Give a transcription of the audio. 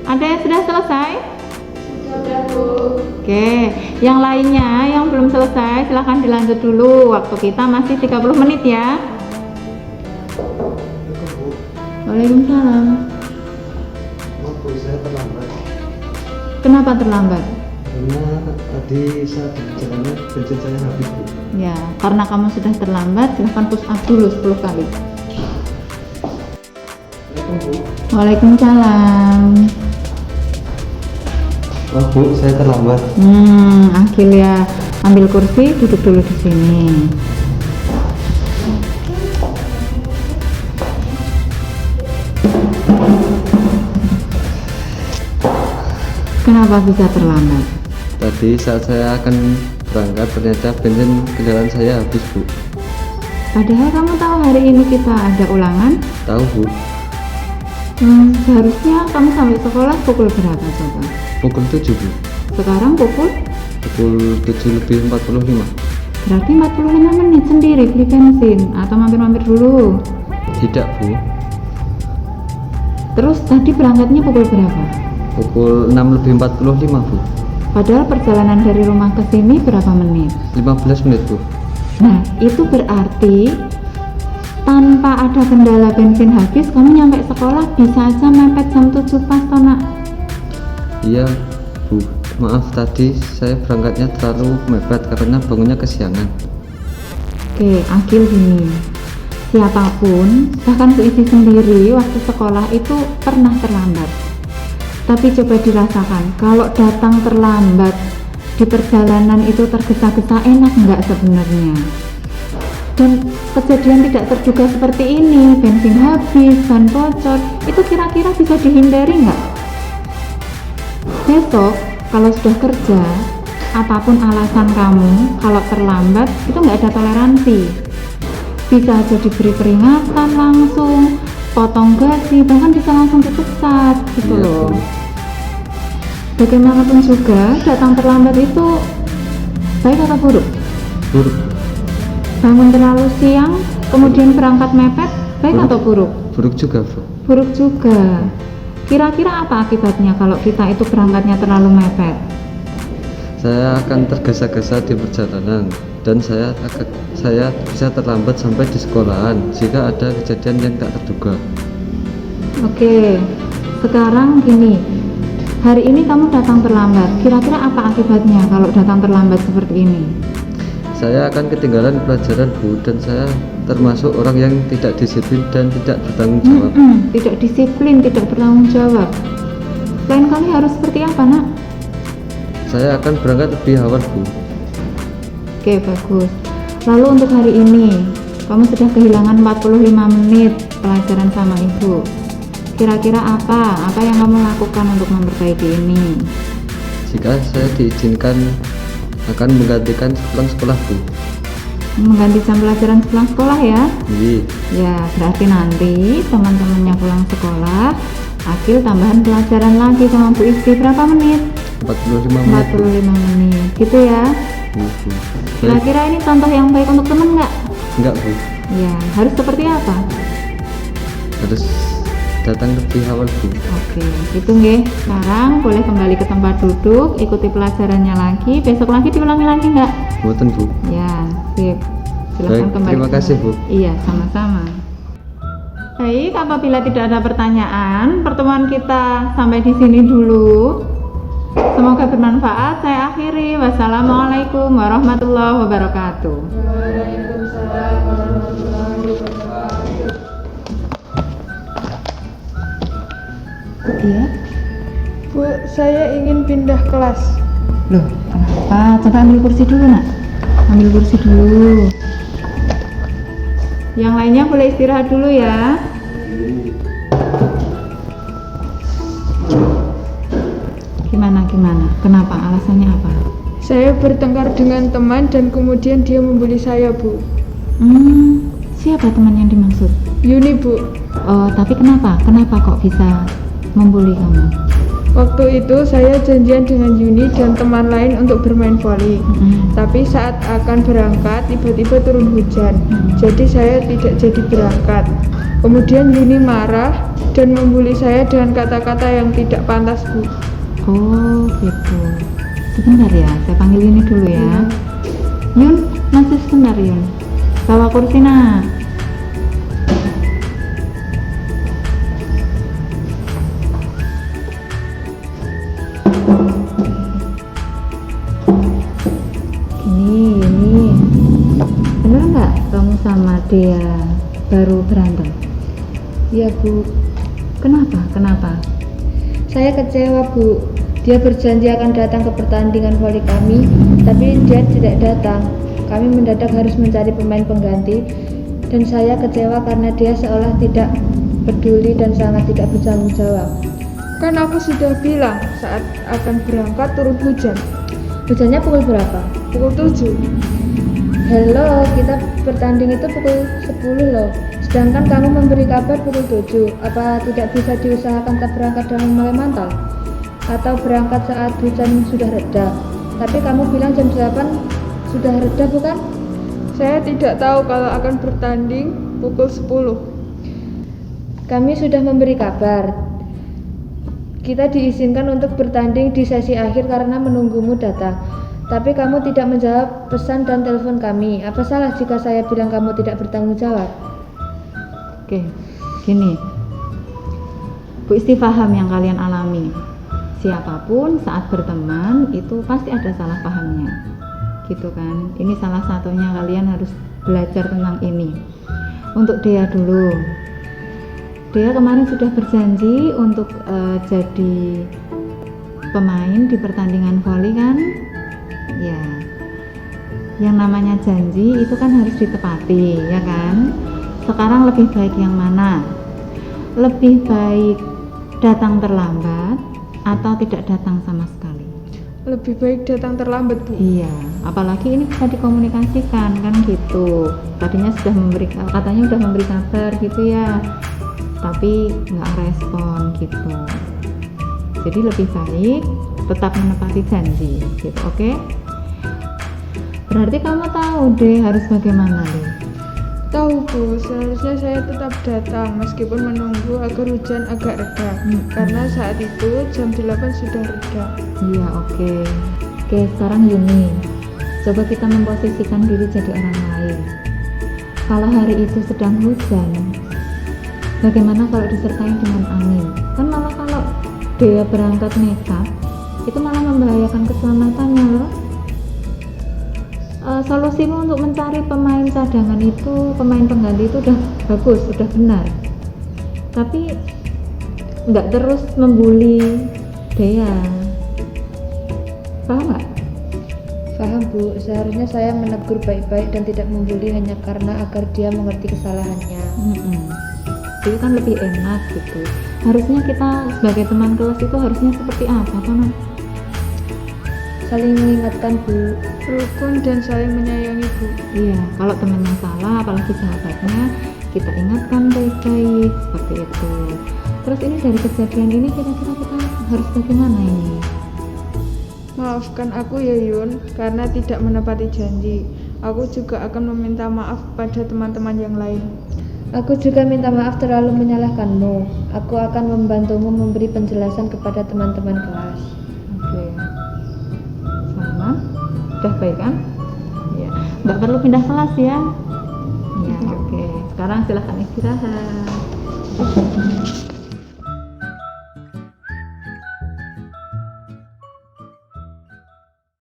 Ada yang sudah selesai? Sudah, Bu. Oke, yang lainnya yang belum selesai silahkan dilanjut dulu. Waktu kita masih 30 menit ya. Waalaikumsalam. Bu, saya terlambat Kenapa terlambat? karena tadi saat di perjalanan bensin saya habis, Bu. Ya, karena kamu sudah terlambat, silahkan push up dulu 10 kali. Assalamualaikum, Bu. Waalaikumsalam. Oh, Bu, saya terlambat. Akil ya, ambil kursi, duduk dulu di sini. Kenapa bisa terlambat? Tadi saat saya akan berangkat ternyata bensin kendaraan saya habis, Bu. Padahal kamu tahu hari ini kita ada ulangan. Tahu, Bu. Seharusnya kamu sampai sekolah pukul berapa coba? Pukul 7, Bu. Sekarang pukul? Pukul 7:45. Berarti 45 menit sendiri beli bensin atau mampir-mampir dulu. Tidak, Bu. Terus tadi berangkatnya pukul berapa? Pukul 6:45, Bu. Padahal perjalanan dari rumah ke sini berapa menit? 15 menit, Bu. Nah, itu berarti tanpa ada kendala bensin habis, kamu nyampe sekolah bisa aja mepet jam 7 pas toh, Nak. Iya, Bu. Maaf tadi saya berangkatnya terlalu mepet karena bangunnya kesiangan. Oke, Akil gini. Siapapun, bahkan Puisi sendiri waktu sekolah itu pernah terlambat. Tapi coba dirasakan, kalau datang terlambat di perjalanan itu tergesa-gesa, enak nggak sebenarnya? Dan kejadian tidak terduga seperti ini, bensin habis, ban bocor, itu kira-kira bisa dihindari nggak? Besok, kalau sudah kerja, apapun alasan kamu, kalau terlambat, itu nggak ada toleransi. Bisa aja diberi peringatan langsung, potong gaji, bahkan bisa langsung dipecat, gitu Iya, loh. Bu. Bagaimanapun juga, datang terlambat itu baik atau buruk? Buruk. Bangun terlalu siang, kemudian berangkat mepet, baik Buruk. atau buruk? Buruk juga, Bu. Buruk juga. Kira-kira apa akibatnya kalau kita itu berangkatnya terlalu mepet? Saya akan tergesa-gesa di perjalanan dan saya bisa terlambat sampai di sekolahan jika ada kejadian yang tak terduga. Oke, sekarang gini, hari ini kamu datang terlambat, kira-kira apa akibatnya kalau datang terlambat seperti ini? Saya akan ketinggalan pelajaran, Bu, dan saya termasuk orang yang tidak disiplin dan tidak bertanggung jawab. Tidak disiplin, tidak bertanggung jawab. Lain kali harus seperti apa, Nak? Saya akan berangkat lebih awal, Bu. Oke, bagus. Lalu untuk hari ini, kamu sudah kehilangan 45 menit pelajaran sama Ibu. Kira-kira apa yang kamu lakukan untuk memperbaiki ini? Jika saya diizinkan akan menggantikan pulang sekolah, Bu. Mengganti jam pelajaran pulang sekolah ya? Iya. Ya, berarti nanti teman-temannya pulang sekolah, Akil tambahan pelajaran lagi sama Bu Isti berapa menit? 45 menit, Bu. 45 menit, gitu ya? Iya, Bu. Kira-kira ini contoh yang baik untuk teman nggak? Enggak, Bu. Ya, harus seperti apa? Harus datang lebih awal, Bu. Oke, gitu nggih. Sekarang boleh kembali ke tempat duduk, ikuti pelajarannya lagi. Besok lagi diulangi lagi nggak? Mboten, Bu. Ya, sip. Silahkan Baik, kembali. terima kasih, Bu. Iya, sama-sama. Baik, apabila tidak ada pertanyaan, pertemuan kita sampai di sini dulu. Semoga bermanfaat. Saya akhiri. Wassalamualaikum warahmatullahi wabarakatuh. Waalaikumsalam warahmatullahi wabarakatuh. Iya. Bu, saya ingin pindah kelas. Loh, kenapa? Coba ambil kursi dulu, Nak. Ambil kursi dulu. Yang lainnya boleh istirahat dulu ya. Gimana? Kenapa? Alasannya apa? Saya bertengkar dengan teman dan kemudian dia membuli saya, Bu. Siapa teman yang dimaksud? Yuni, Bu. Oh, tapi kenapa? Kenapa kok bisa membuli kamu? Waktu itu saya janjian dengan Yuni dan teman lain untuk bermain voli. Tapi saat akan berangkat tiba-tiba turun hujan. Jadi saya tidak jadi berangkat. Kemudian Yuni marah dan membuli saya dengan kata-kata yang tidak pantas, Bu. Oh gitu. Sebentar ya, saya panggil Yuni dulu ya. Yun, masih sebentar Yun. Bawa kursi nak. Gini, bener nggak kamu sama dia baru berantem? Iya, Bu. Kenapa? Saya kecewa, Bu. Dia berjanji akan datang ke pertandingan voli kami, tapi dia tidak datang. Kami mendadak harus mencari pemain pengganti, dan saya kecewa karena dia seolah tidak peduli dan sangat tidak bertanggung jawab. Kan aku sudah bilang saat akan berangkat turun hujan. Hujannya pukul berapa? Pukul 7. Hello, kita bertanding itu pukul 10 loh. Sedangkan kamu memberi kabar pukul 7. Apa tidak bisa diusahakan tak berangkat dengan memakai mantel? Atau berangkat saat hujan sudah reda? Tapi kamu bilang jam 8 sudah reda, bukan? Saya tidak tahu kalau akan bertanding pukul 10. Kami sudah memberi kabar. Kita diizinkan untuk bertanding di sesi akhir karena menunggumu datang. Tapi kamu tidak menjawab pesan dan telepon kami. Apa salah jika saya bilang kamu tidak bertanggung jawab? Oke, gini Bu Isti, paham yang kalian alami. Siapapun saat berteman itu pasti ada salah pahamnya, gitu kan. Ini salah satunya, kalian harus belajar tentang ini. Untuk Dea dulu, Dea kemarin sudah berjanji untuk jadi pemain di pertandingan voli kan. Ya, yang namanya janji itu kan harus ditepati, ya kan. Sekarang lebih baik yang mana? Lebih baik datang terlambat atau tidak datang sama sekali? Lebih baik datang terlambat, Bu. Iya, apalagi ini bisa dikomunikasikan kan gitu. Tadinya katanya sudah memberi kabar gitu ya, tapi nggak respon gitu. Jadi lebih baik tetap menepati janji gitu, oke? Berarti kamu tahu deh harus bagaimana deh. Tahu, Bu, seharusnya saya tetap datang meskipun menunggu agar hujan agak reda. Karena saat itu jam 8 sudah reda. Iya, oke. Oke, sekarang Yuni, coba kita memposisikan diri jadi orang lain. Kalau hari itu sedang hujan, bagaimana kalau disertai dengan angin? Kan malah kalau dia berangkat nekat, itu malah membahayakan keselamatannya loh. Solusimu untuk mencari pemain cadangan itu, pemain pengganti itu udah bagus, udah benar, tapi nggak terus membuli Dea. Paham nggak? Paham, Bu. Seharusnya saya menegur baik-baik dan tidak membuli hanya karena agar dia mengerti kesalahannya. Itu kan lebih enak gitu. Harusnya kita sebagai teman kelas itu harusnya seperti apa, Tonan? Saling mengingatkan, Bu. Rukun dan saling menyayangi, Bu. Iya, kalau temannya salah, apalagi sahabatnya, kita ingatkan baik-baik seperti itu. Terus ini dari kejadian ini kira-kira kita harus bagaimana ini? Maafkan aku ya, Yun, karena tidak menepati janji. Aku juga akan meminta maaf pada teman-teman yang lain. Aku juga minta maaf terlalu menyalahkanmu. Aku akan membantumu memberi penjelasan kepada teman-teman kelas. Oke. Sama? Udah baik kan? Ya. Nggak perlu pindah kelas ya? Ya, oke. Sekarang silahkan istirahat.